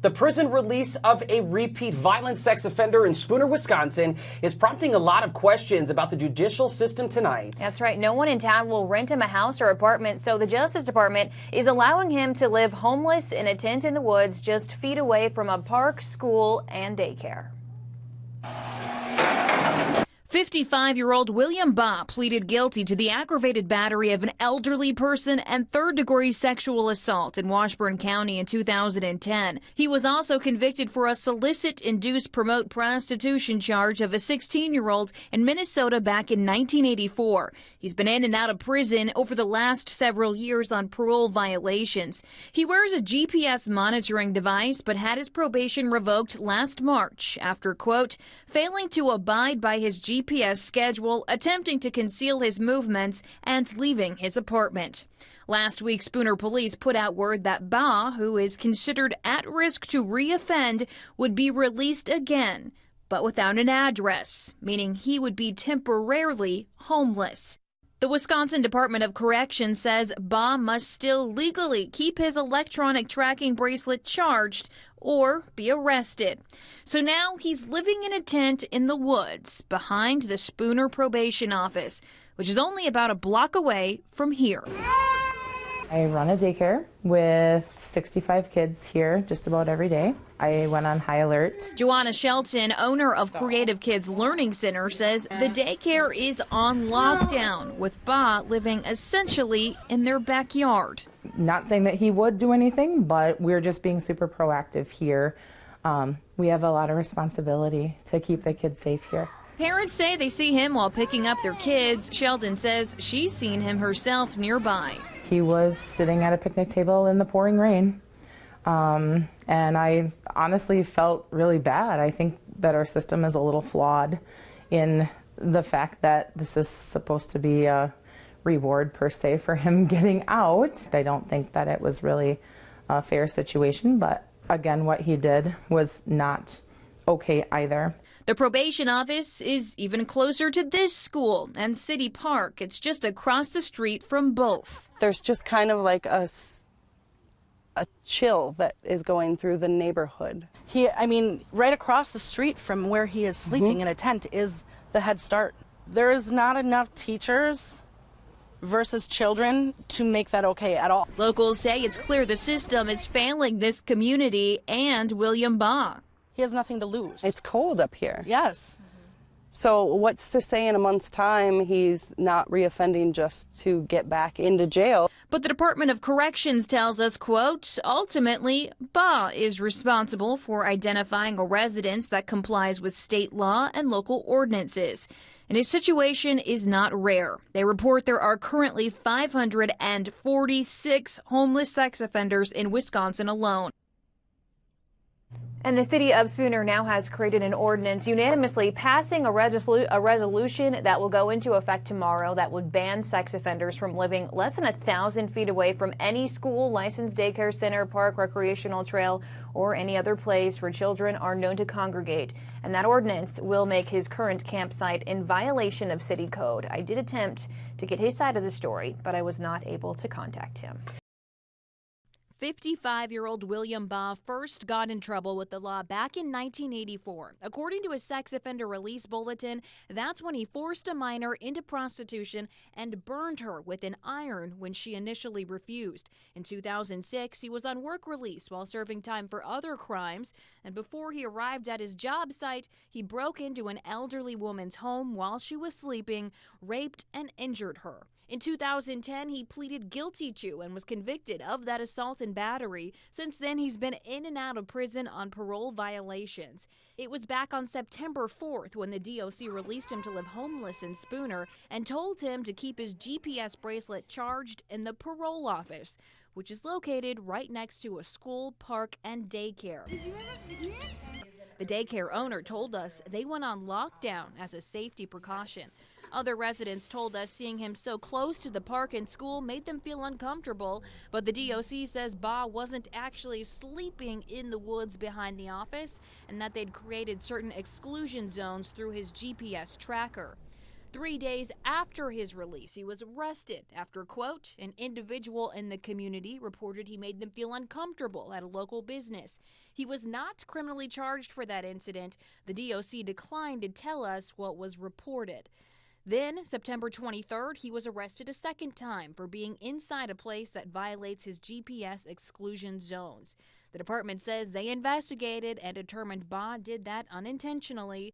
The prison release of a repeat violent sex offender in Spooner, Wisconsin is prompting a lot of questions about the judicial system tonight. That's right. No one in town will rent him a house or apartment, so the Justice Department is allowing him to live homeless in a tent in the woods just feet away from a park, school, and daycare. 55-year-old William Baugh pleaded guilty to the aggravated battery of an elderly person and third-degree sexual assault in Washburn County in 2010. He was also convicted for a solicit, induce, promote prostitution charge of a 16-year-old in Minnesota back in 1984. He's been in and out of prison over the last several years on parole violations. He wears a GPS monitoring device but had his probation revoked last March after, quote, failing to abide by his GPS schedule, attempting to conceal his movements, and leaving his apartment. Last week, Spooner police put out word that Baugh, who is considered at risk to reoffend, would be released again, but without an address, meaning he would be temporarily homeless. The Wisconsin Department of Corrections says Baugh must still legally keep his electronic tracking bracelet charged or be arrested. So now he's living in a tent in the woods behind the Spooner Probation Office, which is only about a block away from here. I run a daycare with 65 kids here just about every day. I went on high alert. Joanna Shelton, owner of Creative Kids Learning Center, says the daycare is on lockdown, with Baugh living essentially in their backyard. Not saying that he would do anything, but we're just being super proactive here. We have a lot of responsibility to keep the kids safe here. Parents say they see him while picking up their kids. Sheldon says she's seen him herself nearby. He was sitting at a picnic table in the pouring rain, and I honestly felt really bad. I think that our system is a little flawed in the fact that this is supposed to be a reward per se for him getting out. I don't think that it was really a fair situation, but again, what he did was not okay either. The probation office is even closer to this school and City Park. It's just across the street from both. There's just kind of like a chill that is going through the neighborhood. Right across the street from where he is sleeping in a tent is the Head Start. There is not enough teachers versus children to make that okay at all. Locals say it's clear the system is failing this community and William Baugh. He has nothing to lose. It's cold up here. Yes. So what's to say in a month's time he's not reoffending just to get back into jail? But the Department of Corrections tells us, quote, ultimately, Baugh is responsible for identifying a residence that complies with state law and local ordinances. And his situation is not rare. They report there are currently 546 homeless sex offenders in Wisconsin alone. And the city of Spooner now has created an ordinance unanimously passing a resolution that will go into effect tomorrow that would ban sex offenders from living less than 1,000 feet away from any school, licensed daycare center, park, recreational trail, or any other place where children are known to congregate. And that ordinance will make his current campsite in violation of city code. I did attempt to get his side of the story, but I was not able to contact him. 55-year-old William Baugh first got in trouble with the law back in 1984. According to his sex offender release bulletin, that's when he forced a minor into prostitution and burned her with an iron when she initially refused. In 2006, he was on work release while serving time for other crimes, and before he arrived at his job site, he broke into an elderly woman's home while she was sleeping, raped, and injured her. In 2010, he pleaded guilty to and was convicted of that assault and battery. Since then, he's been in and out of prison on parole violations. It was back on September 4th when the DOC released him to live homeless in Spooner and told him to keep his GPS bracelet charged in the parole office, which is located right next to a school, park, and daycare. The daycare owner told us they went on lockdown as a safety precaution. Other residents told us seeing him so close to the park and school made them feel uncomfortable, but the DOC says Baugh wasn't actually sleeping in the woods behind the office and that they'd created certain exclusion zones through his GPS tracker. 3 days after his release, he was arrested after, quote, an individual in the community reported he made them feel uncomfortable at a local business. He was not criminally charged for that incident. The DOC declined to tell us what was reported. Then, September 23rd, he was arrested a second time for being inside a place that violates his GPS exclusion zones. The department says they investigated and determined Ba did that unintentionally.